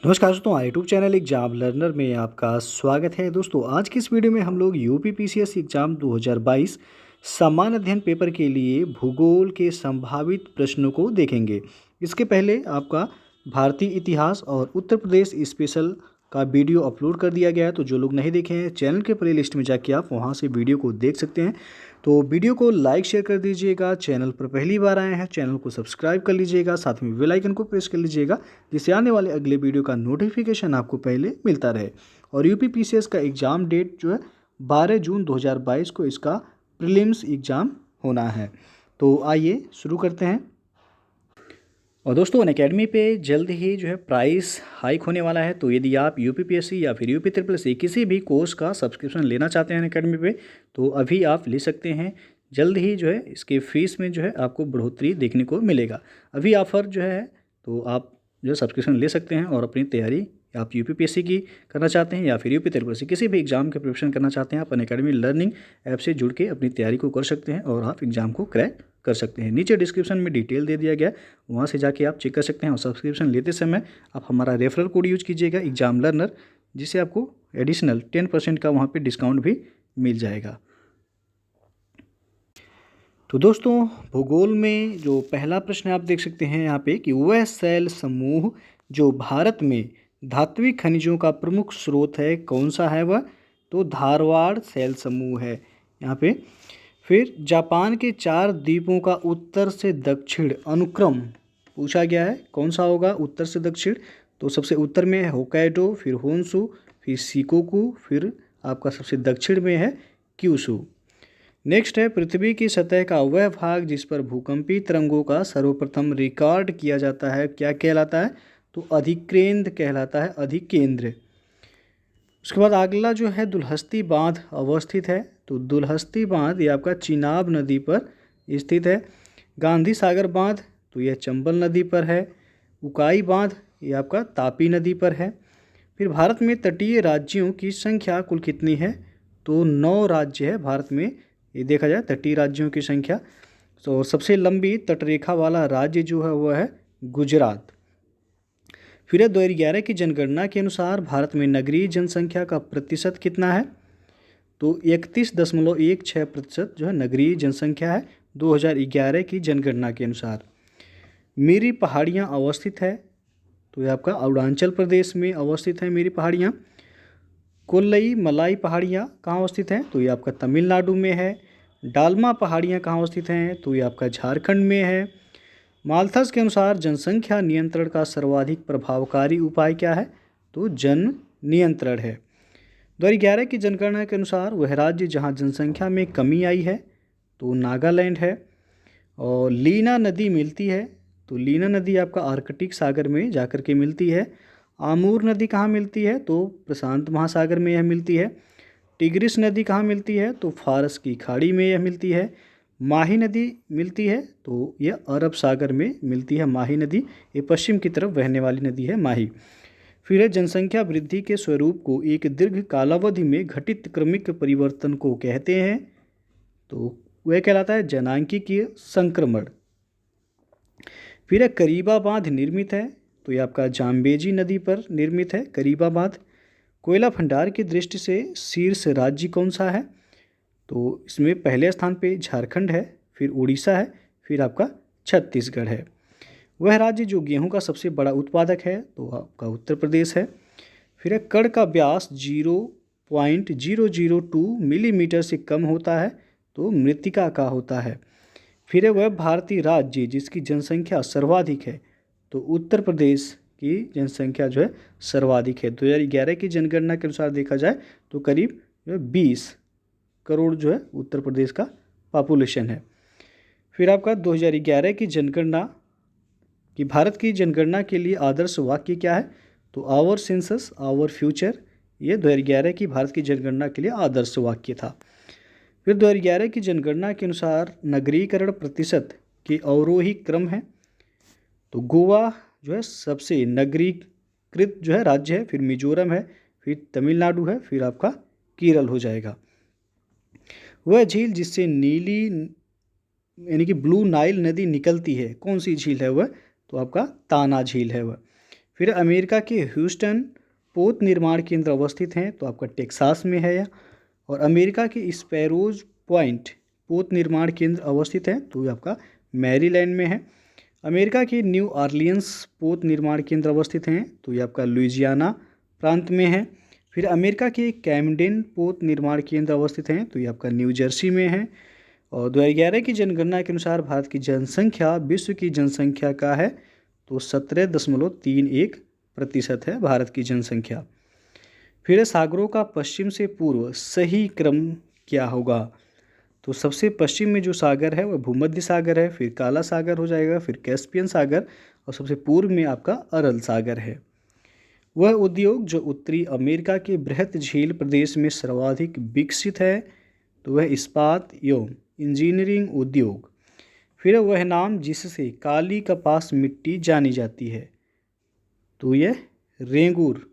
नमस्कार दोस्तों, YouTube channel exam learner में आपका स्वागत है। दोस्तों आज की इस वीडियो में हम लोग यूपी पीसीएस एग्जाम 2022 सामान्य अध्ययन पेपर के लिए भूगोल के संभावित प्रश्नों को देखेंगे। इसके पहले आपका भारतीय इतिहास और उत्तर प्रदेश स्पेशल का वीडियो अपलोड कर दिया गया है, तो जो लोग नहीं देखे हैं चैनल के प्लेलिस्ट में जाके आप वहां से वीडियो को देख सकते हैं। तो वीडियो को लाइक शेयर कर दीजिएगा। चैनल पर पहली बार आए हैं चैनल को सब्सक्राइब कर लीजिएगा, साथ में बेल आइकन को प्रेस कर लीजिएगा जिससे आने वाले अगले वीडियो का नोटिफिकेशन आपको पहले मिलता रहे। और यूपी पीसीएस का एग्ज़ाम डेट जो है 12 जून 2022 को इसका प्रीलिम्स एग्ज़ाम होना है। तो आइए शुरू करते हैं। और दोस्तों अनअकैडमी पे जल्द ही जो है प्राइस हाइक होने वाला है, तो यदि आप यूपीपीएससी या फिर यूपी ट्रिपल सी किसी भी कोर्स का सब्सक्रिप्शन लेना चाहते हैं अनअकैडमी पे, तो अभी आप ले सकते हैं। जल्द ही जो है इसके फीस में जो है आपको बढ़ोतरी देखने को मिलेगा। अभी ऑफ़र जो है तो आप जो सब्सक्रिप्शन ले सकते हैं और अपनी तैयारी आप यूपीपीएससी की करना चाहते हैं या फिर यूपी ट्रिपल सी किसी भी एग्ज़ाम के प्रिपरेशन करना चाहते हैं, आप अनअकैडमी लर्निंग ऐप से जुड़ के अपनी तैयारी को कर सकते हैं और आप एग्ज़ाम को क्रैक कर सकते हैं। नीचे डिस्क्रिप्शन में डिटेल दे दिया गया है, वहाँ से जाके आप चेक कर सकते हैं। और सब्सक्रिप्शन लेते समय आप हमारा रेफरल कोड यूज कीजिएगा एग्जाम लर्नर, जिससे आपको एडिशनल 10% का वहाँ पे डिस्काउंट भी मिल जाएगा। तो दोस्तों भूगोल में जो पहला प्रश्न आप देख सकते हैं यहाँ पे कि वह शैल समूह जो भारत में धात्विक खनिजों का प्रमुख स्रोत है कौन सा है वह? तो धारवाड़ शैल समूह है यहाँ पे। फिर जापान के 4 द्वीपों का उत्तर से दक्षिण अनुक्रम पूछा गया है, कौन सा होगा उत्तर से दक्षिण? तो सबसे उत्तर में है होक्काइडो, फिर होन्शु, फिर शिकोकू, फिर आपका सबसे दक्षिण में है क्यूशू। नेक्स्ट है पृथ्वी की सतह का वह भाग जिस पर भूकंपी तरंगों का सर्वप्रथम रिकॉर्ड किया जाता है क्या कहलाता है? तो अधिकेंद्र कहलाता है, अधिकेंद्र। उसके बाद अगला जो है दुलहस्ती बांध अवस्थित है, तो दुलहस्ती बांध ये आपका चिनाब नदी पर स्थित है। गांधी सागर बांध तो यह चंबल नदी पर है। उकाई बांध ये आपका तापी नदी पर है। फिर भारत में तटीय राज्यों की संख्या कुल कितनी है? तो 9 राज्य है भारत में, ये देखा जाए तटीय राज्यों की संख्या। तो सबसे लंबी तटरेखा वाला राज्य जो है वह है गुजरात। फिर 2011 की जनगणना के अनुसार भारत में नगरीय जनसंख्या का प्रतिशत कितना है? तो 31.16% जो है नगरीय जनसंख्या है 2011 की जनगणना के अनुसार। मेरी पहाड़ियाँ अवस्थित है, तो ये आपका अरुणाचल प्रदेश में अवस्थित है मेरी पहाड़ियाँ। कोल्लई मलाई पहाड़ियाँ कहाँ अवस्थित हैं? तो ये आपका तमिलनाडु में है। डालमा पहाड़ियाँ कहाँ अवस्थित हैं? तो ये आपका झारखंड में है। माल्थस के अनुसार जनसंख्या नियंत्रण का सर्वाधिक प्रभावकारी उपाय क्या है? तो जन नियंत्रण है। 2011 की जनगणना के अनुसार वह राज्य जहां जनसंख्या में कमी आई है तो नागालैंड है। और लीना नदी मिलती है, तो लीना नदी आपका आर्कटिक सागर में जाकर के मिलती है। आमूर नदी कहाँ मिलती है? तो प्रशांत महासागर में यह मिलती है। टिग्रिस नदी कहाँ मिलती है? तो फारस की खाड़ी में यह मिलती है। माही नदी मिलती है, तो यह अरब सागर में मिलती है माही नदी, ये पश्चिम की तरफ बहने वाली नदी है माही। फिर है जनसंख्या वृद्धि के स्वरूप को एक दीर्घ कालावधि में घटित क्रमिक परिवर्तन को कहते हैं, तो वह कहलाता है जनांकीय संक्रमण। फिर है करीबा बांध निर्मित है, तो यह आपका जाम्बेजी नदी पर निर्मित है करीबा बांध। कोयला भंडार की दृष्टि से शीर्ष राज्य कौन सा है? तो इसमें पहले स्थान पे झारखंड है, फिर उड़ीसा है, फिर आपका छत्तीसगढ़ है। वह राज्य जो गेहूं का सबसे बड़ा उत्पादक है तो आपका उत्तर प्रदेश है। फिर है कण का व्यास 0.002 मिलीमीटर से कम होता है तो मृत्तिका का होता है। फिर है वह भारतीय राज्य जिसकी जनसंख्या सर्वाधिक है, तो उत्तर प्रदेश की जनसंख्या जो है सर्वाधिक है। 2011 की जनगणना के अनुसार देखा जाए तो करीब 20 करोड़ जो है उत्तर प्रदेश का पॉपुलेशन है। फिर आपका 2011 की जनगणना कि भारत की जनगणना के लिए आदर्श वाक्य क्या है? तो आवर सेंसस आवर फ्यूचर, ये 2011 की भारत की जनगणना के लिए आदर्श वाक्य था। फिर 2011 की जनगणना के अनुसार नगरीकरण प्रतिशत के अवरोही क्रम है, तो गोवा जो है सबसे नगरीकृत जो है राज्य है, फिर मिजोरम है, फिर तमिलनाडु है, फिर आपका केरल हो जाएगा। वह झील जिससे नीली यानी कि ब्लू नाइल नदी निकलती है कौन सी झील है वह? तो आपका ताना झील है वह। फिर अमेरिका के ह्यूस्टन पोत निर्माण केंद्र अवस्थित हैं, तो आपका टेक्सास में है यह। और अमेरिका के स्पैरोज पॉइंट पोत निर्माण केंद्र अवस्थित है, तो ये आपका मैरीलैंड में है। अमेरिका के न्यू ऑरलियंस पोत निर्माण केंद्र अवस्थित हैं, तो ये आपका लुइजियाना प्रांत में है। फिर अमेरिका के कैमडेन पोत निर्माण केंद्र अवस्थित हैं, तो ये आपका न्यू जर्सी में है। और 2011 की जनगणना के अनुसार भारत की जनसंख्या विश्व की जनसंख्या का है, तो 17.31% है भारत की जनसंख्या। फिर सागरों का पश्चिम से पूर्व सही क्रम क्या होगा? तो सबसे पश्चिम में जो सागर है वह भूमध्य सागर है, फिर काला सागर हो जाएगा, फिर कैस्पियन सागर, और सबसे पूर्व में आपका अरल सागर है। वह उद्योग जो उत्तरी अमेरिका के बृहत झील प्रदेश में सर्वाधिक विकसित है, तो वह इस्पात एवं इंजीनियरिंग उद्योग। फिर वह नाम जिससे काली कपास मिट्टी जानी जाती है, तो यह रेंगूर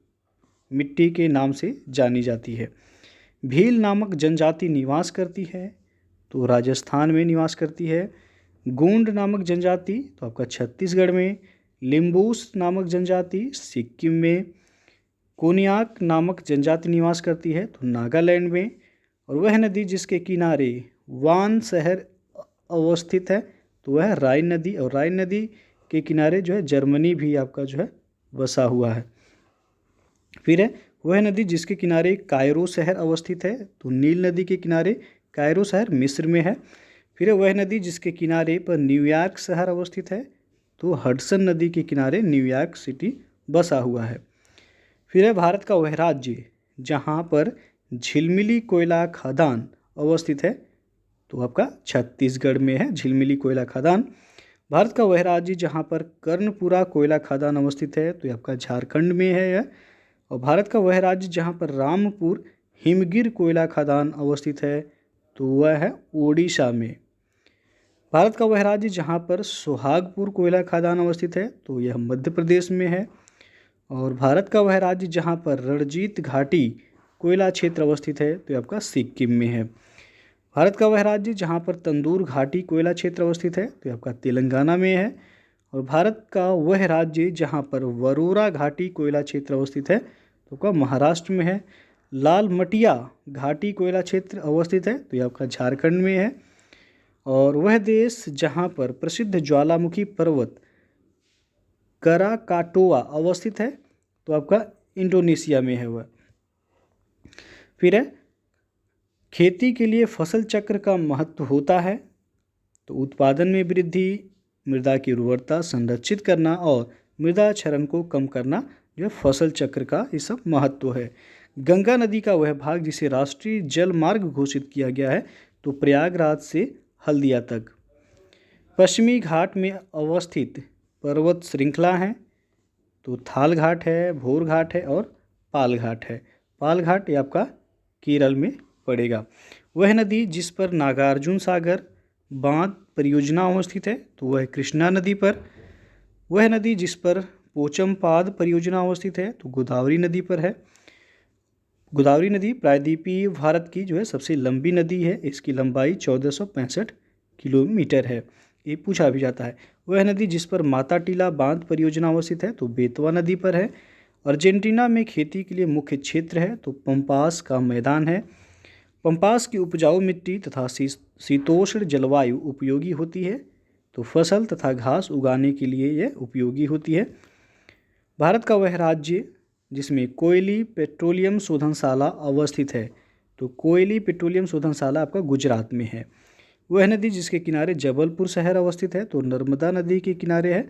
मिट्टी के नाम से जानी जाती है। भील नामक जनजाति निवास करती है, तो राजस्थान में निवास करती है। गोंड नामक जनजाति तो आपका छत्तीसगढ़ में। लिम्बूस नामक जनजाति सिक्किम में। कोनियाक नामक जनजाति निवास करती है, तो नागालैंड में। और वह नदी जिसके किनारे वान शहर अवस्थित है, तो वह राइन नदी, और राइन नदी के किनारे जो है जर्मनी भी आपका जो है बसा हुआ है। फिर है वह नदी जिसके किनारे कायरो शहर अवस्थित है, तो नील नदी के किनारे कायरो शहर मिस्र में है। फिर है वह नदी जिसके किनारे पर न्यूयॉर्क शहर अवस्थित है, तो हडसन नदी के किनारे न्यूयॉर्क सिटी बसा हुआ है। फिर है भारत का वह राज्य जहाँ पर झिलमिली कोयला खदान अवस्थित है, तो आपका छत्तीसगढ़ में है झिलमिली कोयला खदान। भारत का वह राज्य जहाँ पर कर्णपुरा कोयला खदान अवस्थित है, तो ये आपका झारखंड में है यह। और भारत का वह राज्य जहाँ पर रामपुर हिमगिर कोयला खदान अवस्थित है, तो वह है ओडिशा में। भारत का वह राज्य जहाँ पर सुहागपुर कोयला खदान अवस्थित है, तो यह मध्य प्रदेश में है। और भारत का वह राज्य जहाँ पर रणजीत घाटी कोयला क्षेत्र अवस्थित है, तो यह आपका सिक्किम में है। भारत का वह राज्य जहाँ पर तंदूर घाटी कोयला क्षेत्र अवस्थित है, तो यह आपका तेलंगाना में है। और भारत का वह राज्य जहाँ पर वरोरा घाटी कोयला क्षेत्र अवस्थित है, तो आपका महाराष्ट्र में है। लाल मटिया घाटी कोयला क्षेत्र अवस्थित है, तो यह आपका झारखंड में है। और वह देश जहाँ पर प्रसिद्ध ज्वालामुखी पर्वत कराकाटोआ अवस्थित है, तो आपका इंडोनेशिया में है वह। फिर है खेती के लिए फसल चक्र का महत्व होता है, तो उत्पादन में वृद्धि, मृदा की उर्वरता संरक्षित करना और मृदा क्षरण को कम करना जो फसल चक्र का ये सब महत्व है। गंगा नदी का वह भाग जिसे राष्ट्रीय जल मार्ग घोषित किया गया है, तो प्रयागराज से हल्दिया तक। पश्चिमी घाट में अवस्थित पर्वत श्रृंखला हैं, तो थाल घाट है, भोर घाट है और पाल घाट है। पाल घाट ये आपका केरल में पड़ेगा। वह नदी जिस पर नागार्जुन सागर बांध परियोजना अवस्थित है, तो वह कृष्णा नदी पर। वह नदी जिस पर पोचमपाद परियोजना अवस्थित है, तो गोदावरी नदी पर है। गोदावरी नदी प्रायद्वीपीय भारत की जो है सबसे लंबी नदी है, इसकी लंबाई 1465 किलोमीटर है, ये पूछा भी जाता है। वह नदी जिस पर माता टीला बांध परियोजना अवस्थित है, तो बेतवा नदी पर है। अर्जेंटीना में खेती के लिए मुख्य क्षेत्र है, तो पंपास का मैदान है। पंपास की उपजाऊ मिट्टी तथा शीतोष्ण जलवायु उपयोगी होती है, तो फसल तथा घास उगाने के लिए यह उपयोगी होती है। भारत का वह राज्य जिसमें कोयली पेट्रोलियम शोधनशाला अवस्थित है, तो कोयली पेट्रोलियम शोधनशाला आपका गुजरात में है। वह नदी जिसके किनारे जबलपुर शहर अवस्थित है, तो नर्मदा नदी के किनारे है।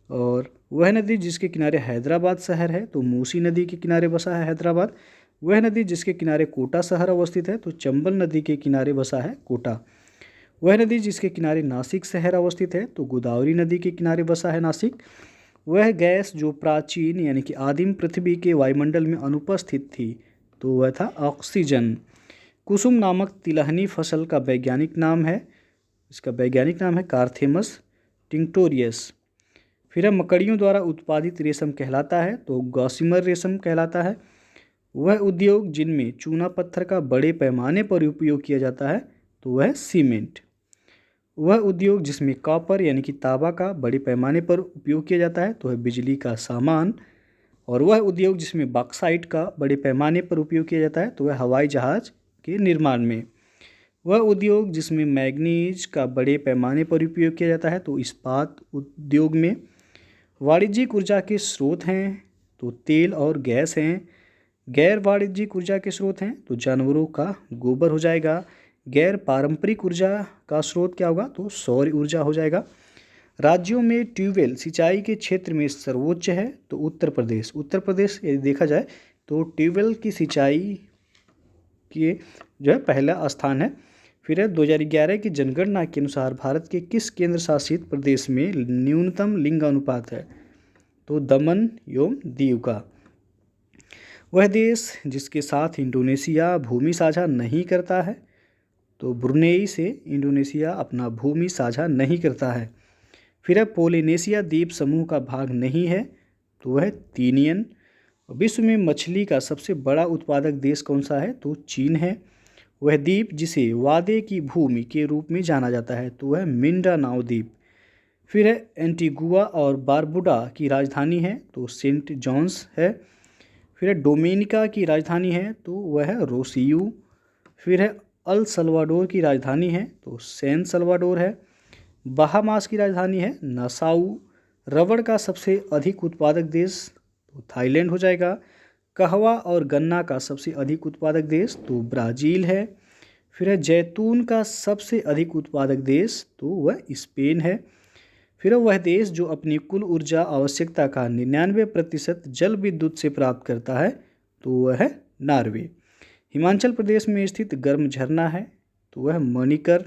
और वह नदी जिसके किनारे हैदराबाद शहर है, तो मूसी नदी के किनारे बसा है हैदराबाद। वह नदी जिसके किनारे कोटा शहर अवस्थित है, तो चंबल नदी के किनारे बसा है कोटा। वह नदी जिसके किनारे नासिक शहर अवस्थित है, तो गोदावरी नदी के किनारे बसा है नासिक। वह गैस जो प्राचीन यानी कि आदिम पृथ्वी के वायुमंडल में अनुपस्थित थी, तो वह था ऑक्सीजन। कुसुम नामक तिलहनी फसल का वैज्ञानिक नाम है, इसका वैज्ञानिक नाम है कार्थेमस टिंक्टोरियस। फिर मकड़ियों द्वारा उत्पादित रेशम कहलाता है, तो गॉसिमर रेशम कहलाता है। वह उद्योग जिनमें चूना पत्थर का बड़े पैमाने पर उपयोग किया जाता है, तो वह सीमेंट। वह उद्योग जिसमें कॉपर यानी कि तांबा का बड़े पैमाने पर उपयोग किया जाता है, तो वह बिजली का सामान। और वह उद्योग जिसमें बॉक्साइट का बड़े पैमाने पर उपयोग किया जाता है तो वह हवाई जहाज के निर्माण में। वह उद्योग जिसमें मैग्नीज का बड़े पैमाने पर उपयोग किया जाता है तो इस्पात उद्योग में। वाणिज्यिक ऊर्जा के स्रोत हैं तो तेल और गैस हैं। गैर वाणिज्यिक ऊर्जा के स्रोत हैं तो जानवरों का गोबर हो जाएगा। गैर पारंपरिक ऊर्जा का स्रोत क्या होगा तो सौर ऊर्जा हो जाएगा। राज्यों में ट्यूबवेल सिंचाई के क्षेत्र में सर्वोच्च है तो उत्तर प्रदेश। उत्तर प्रदेश यदि देखा जाए तो ट्यूबवेल की सिंचाई के जो है पहला स्थान है। फिर है 2011 की जनगणना के अनुसार भारत के किस केंद्र शासित प्रदेश में न्यूनतम लिंग अनुपात है तो दमन एवं दीव का। वह देश जिसके साथ इंडोनेशिया भूमि साझा नहीं करता है तो ब्रुनेई से इंडोनेशिया अपना भूमि साझा नहीं करता है। फिर है पोलिनेशिया द्वीप समूह का भाग नहीं है तो वह तीनियन। विश्व में मछली का सबसे बड़ा उत्पादक देश कौन सा है तो चीन है। वह द्वीप जिसे वादे की भूमि के रूप में जाना जाता है तो वह मिंडानाओ द्वीप। फिर है एंटीगुआ और बारबुडा की राजधानी है तो सेंट जॉन्स है। फिर है डोमिनिका की राजधानी है तो वह है रोसियू। फिर है अल सल्वाडोर की राजधानी है तो सैन सल्वाडोर है। बहामास की राजधानी है नासाऊ। रबड़ का सबसे अधिक उत्पादक देश तो थाईलैंड हो जाएगा। कहवा और गन्ना का सबसे अधिक उत्पादक देश तो ब्राज़ील है। फिर है जैतून का सबसे अधिक उत्पादक देश तो वह स्पेन है। फिर वह देश जो अपनी कुल ऊर्जा आवश्यकता का 99% जल विद्युत से प्राप्त करता है तो वह है नॉर्वे। हिमाचल प्रदेश में स्थित गर्म झरना है तो वह मणिकर।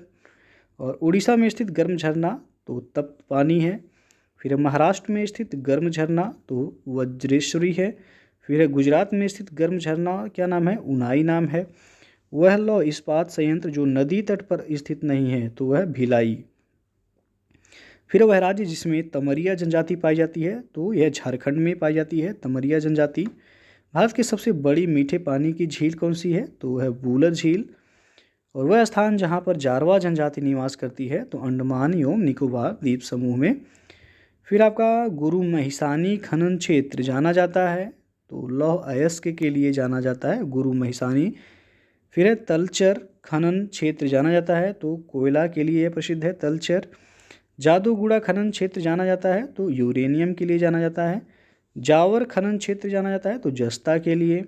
और उड़ीसा में स्थित गर्म झरना तो तप्त पानी है। फिर महाराष्ट्र में स्थित गर्म झरना तो वज्रेश्वरी है। फिर गुजरात में स्थित गर्म झरना क्या नाम है उनाई नाम है। वह लौह इस्पात संयंत्र जो नदी तट पर स्थित नहीं है तो वह भिलाई। फिर वह राज्य जिसमें तमरिया जनजाति पाई जाती है तो यह झारखंड में पाई जाती है तमरिया जनजाति। भारत की सबसे बड़ी मीठे पानी की झील कौन सी है तो वह वूलर झील। और वह स्थान जहाँ पर जारवा जनजाति निवास करती है तो अंडमान एवं निकोबार द्वीप समूह में। फिर आपका गुरु महिसानी खनन क्षेत्र जाना जाता है तो लौह अयस्क के लिए जाना जाता है गुरु महिसानी। फिर है तलचर खनन क्षेत्र जाना जाता है तो कोयला के लिए प्रसिद्ध है तलचर। जादूगुड़ा खनन क्षेत्र जाना जाता है तो यूरेनियम के लिए जाना जाता है। जावर खनन क्षेत्र जाना जाता है तो जस्ता के लिए।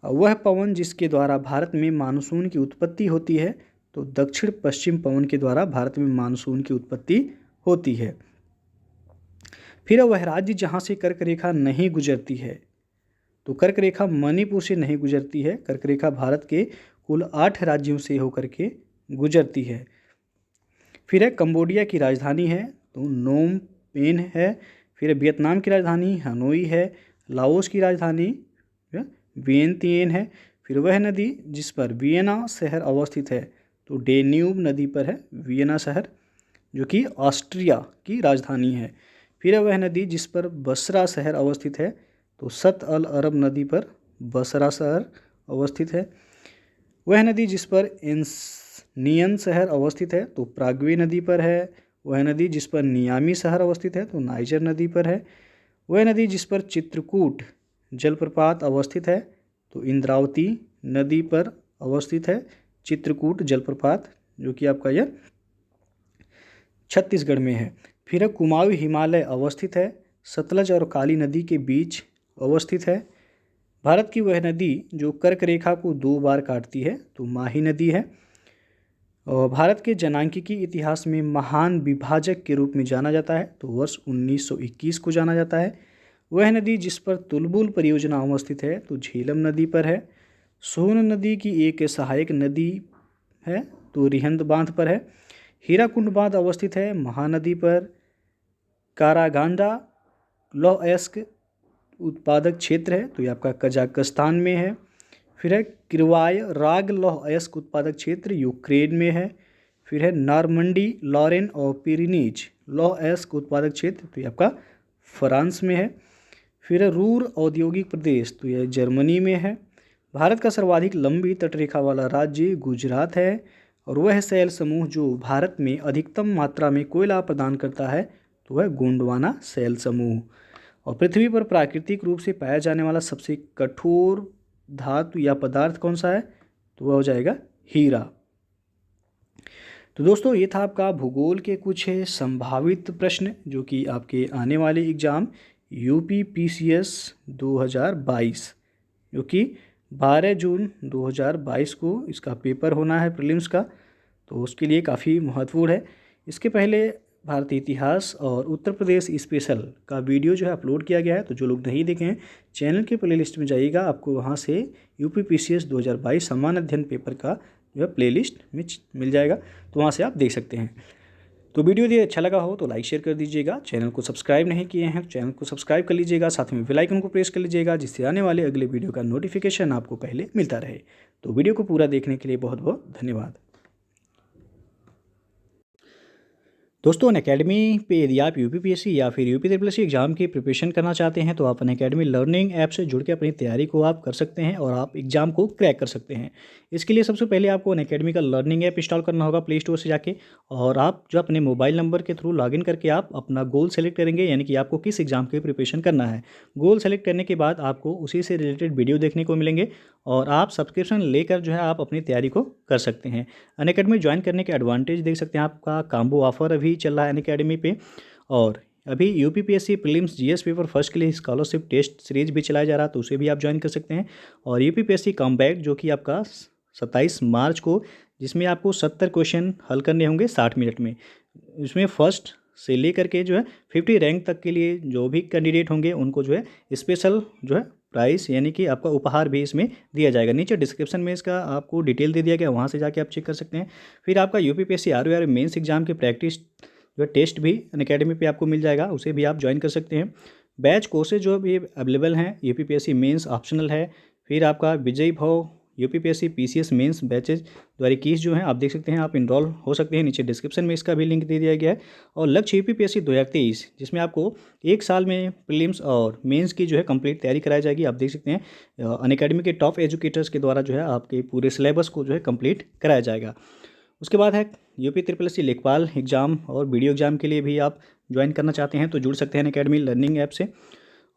वह पवन जिसके द्वारा भारत में मानसून की उत्पत्ति होती है तो दक्षिण पश्चिम पवन के द्वारा भारत में मानसून की उत्पत्ति होती है। फिर वह राज्य जहाँ से कर्क रेखा नहीं गुजरती है तो कर्क रेखा मणिपुर से नहीं गुजरती है। कर्क रेखा भारत के कुल 8 राज्यों से होकर के गुजरती है। फिर है कंबोडिया की राजधानी है तो नोम पेन है। फिर वियतनाम की राजधानी हनोई है। लाओस की राजधानी वियंतियन है। फिर वह नदी जिस पर वियना शहर अवस्थित है तो डेन्यूब नदी पर है वियना शहर जो कि ऑस्ट्रिया की राजधानी है। फिर वह नदी जिस पर बसरा शहर अवस्थित है तो सत अल अरब नदी पर बसरा शहर अवस्थित है। वह नदी जिस पर एंसनियन शहर अवस्थित है तो प्राग्वे नदी पर है। वह नदी जिस पर नियामी शहर अवस्थित है तो नाइजर नदी पर है। वह नदी जिस पर चित्रकूट जलप्रपात अवस्थित है तो इंद्रावती नदी पर अवस्थित है चित्रकूट जलप्रपात जो कि आपका यह छत्तीसगढ़ में है। फिर कुमाऊं हिमालय अवस्थित है सतलज और काली नदी के बीच अवस्थित है। भारत की वह नदी जो कर्क रेखा को 2 बार काटती है तो माही नदी है। और भारत के जनांकिकी इतिहास में महान विभाजक के रूप में जाना जाता है तो वर्ष 1921 को जाना जाता है। वह नदी जिस पर तुलबुल परियोजना अवस्थित है तो झेलम नदी पर है। सोन नदी की एक सहायक नदी है तो रिहंद बांध पर है। हीराकुंड बांध अवस्थित है महानदी पर। कारागांडा लौह अयस्क उत्पादक क्षेत्र है तो ये आपका कजाकिस्तान में है। फिर है किरवाय राग लौह अयस्क उत्पादक क्षेत्र यूक्रेन में है। फिर है नॉर्मंडी लॉरेन और पिरिनीज लौह अयस्क उत्पादक क्षेत्र तो ये आपका फ्रांस में है। फिर है रूर औद्योगिक प्रदेश तो यह जर्मनी में है। भारत का सर्वाधिक लंबी तटरेखा वाला राज्य गुजरात है। और वह शैल समूह जो भारत में अधिकतम मात्रा में कोयला प्रदान करता है तो वह गोंडवाना शैल समूह। और पृथ्वी पर प्राकृतिक रूप से पाया जाने वाला सबसे कठोर धातु या पदार्थ कौन सा है? तो वह हो जाएगा हीरा। तो दोस्तों ये था आपका भूगोल के कुछ संभावित प्रश्न जो कि आपके आने वाले एग्ज़ाम यूपीपीसीएस 2022 जो कि 12 जून 2022 को इसका पेपर होना है प्रीलिम्स का, तो उसके लिए काफ़ी महत्वपूर्ण है। इसके पहले भारतीय इतिहास और उत्तर प्रदेश स्पेशल का वीडियो जो है अपलोड किया गया है, तो जो लोग नहीं देखे हैं चैनल के प्लेलिस्ट में जाइएगा, आपको वहाँ से यूपीपीसीएस 2022 सामान्य अध्ययन पेपर का जो है प्लेलिस्ट में मिल जाएगा, तो वहाँ से आप देख सकते हैं। तो वीडियो यदि अच्छा लगा हो तो लाइक शेयर कर दीजिएगा। चैनल को सब्सक्राइब नहीं किए हैं तो चैनल को सब्सक्राइब कर लीजिएगा, साथ में बेल आइकन को प्रेस कर लीजिएगा जिससे आने वाले अगले वीडियो का नोटिफिकेशन आपको पहले मिलता रहे। तो वीडियो को पूरा देखने के लिए बहुत बहुत धन्यवाद। दोस्तों अनअकैडमी पे यदि आप यूपीपीएससी या फिर यूपीपीएससी एग्जाम की प्रिपरेशन करना चाहते हैं तो आप अनअकैडमी लर्निंग ऐप से जुड़ के अपनी तैयारी को आप कर सकते हैं और आप एग्जाम को क्रैक कर सकते हैं। इसके लिए सबसे पहले आपको अनअकैडमी का लर्निंग ऐप इंस्टॉल करना होगा प्ले स्टोर से जाके, और आप जो अपने मोबाइल नंबर के थ्रू लॉगिन करके आप अपना गोल सेलेक्ट करेंगे, यानी कि आपको किस एग्जाम की प्रिपरेशन करना है। गोल सेलेक्ट करने के बाद आपको उसी से रिलेटेड वीडियो देखने को मिलेंगे और आप सब्सक्रिप्शन लेकर जो है आप अपनी तैयारी को कर सकते हैं। अनअकैडमी ज्वाइन करने के एडवांटेज देख सकते हैं, आपका कॉम्बो ऑफर अभी चल रहा है अनअकैडमी पे, और अभी UPPSC prelims GS paper first के लिए स्कॉलरशिप टेस्ट सीरीज भी चलाया जा रहा है, तो उसे भी आप ज्वाइन कर सकते हैं। और यूपीपीएससी कॉम्बैट जो कि आपका 27 मार्च को, जिसमें आपको 70 क्वेश्चन हल करने होंगे 60 मिनट में। इसमें फर्स्ट से लेकर के जो है 50 रैंक तक के लिए जो भी कैंडिडेट होंगे उनको जो है स्पेशल जो है प्राइस यानी कि आपका उपहार भी इसमें दिया जाएगा। नीचे डिस्क्रिप्शन में इसका आपको डिटेल दे दिया गया, वहाँ से जाके आप चेक कर सकते हैं। फिर आपका यूपीपीएससी आरओआर मेंस एग्जाम की प्रैक्टिस जो टेस्ट भी अनअकैडमी पे आपको मिल जाएगा, उसे भी आप ज्वाइन कर सकते हैं। बैच कोर्सेज जो भी अवेलेबल हैं, यूपीपीएससी मेंस ऑप्शनल है। फिर आपका विजय भव यूपीपीएससी पीसीएस मेंस बैचेज 2021 जो हैं आप देख सकते हैं, आप इनरोल हो सकते हैं। नीचे डिस्क्रिप्शन में इसका भी लिंक दे दिया गया है। और लक्ष्य यूपीपीएससी 2023 जिसमें आपको एक साल में प्रीलिम्स और मेंस की जो है कंप्लीट तैयारी कराई जाएगी। आप देख सकते हैं अनअकैडमी के टॉप एजुकेटर्स के द्वारा जो है आपके पूरे सिलेबस को जो है कंप्लीट कराया जाएगा। उसके बाद है यूपीपीएससी लेखपाल एग्ज़ाम और वीडियो एग्ज़ाम के लिए भी आप ज्वाइन करना चाहते हैं तो जुड़ सकते हैं अनअकैडमी लर्निंग ऐप से।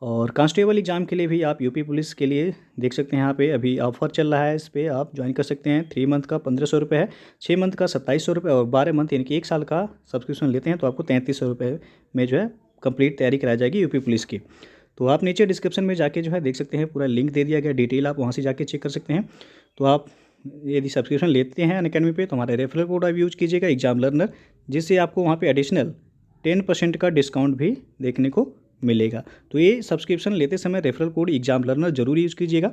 और कांस्टेबल एग्ज़ाम के लिए भी आप यूपी पुलिस के लिए देख सकते हैं, यहाँ पे अभी ऑफर चल रहा है, इस पर आप ज्वाइन कर सकते हैं। 3 मंथ का 1500 रुपये है, 6 मंथ का 2700 रुपये और 12 मंथ यानी कि 1 साल का सब्सक्रिप्शन लेते हैं तो आपको 3300 रुपये में जो है कंप्लीट तैयारी कराई जाएगी यूपी पुलिस की। तो आप नीचे डिस्क्रिप्शन में जाके जो है देख सकते हैं, पूरा लिंक दे दिया गया, डिटेल आप वहाँ से जाके चेक कर सकते हैं। तो आप यदि सब्सक्रिप्शन लेते हैं अनअकैडमी पे तो हमारे रेफरल कोड आप यूज़ कीजिएगा एग्जाम लर्नर, जिससे आपको वहाँ पे एडिशनल 10% का डिस्काउंट भी देखने को मिलेगा। तो ये सब्सक्रिप्शन लेते समय रेफरल कोड एग्जाम लर्नर जरूर यूज़ कीजिएगा।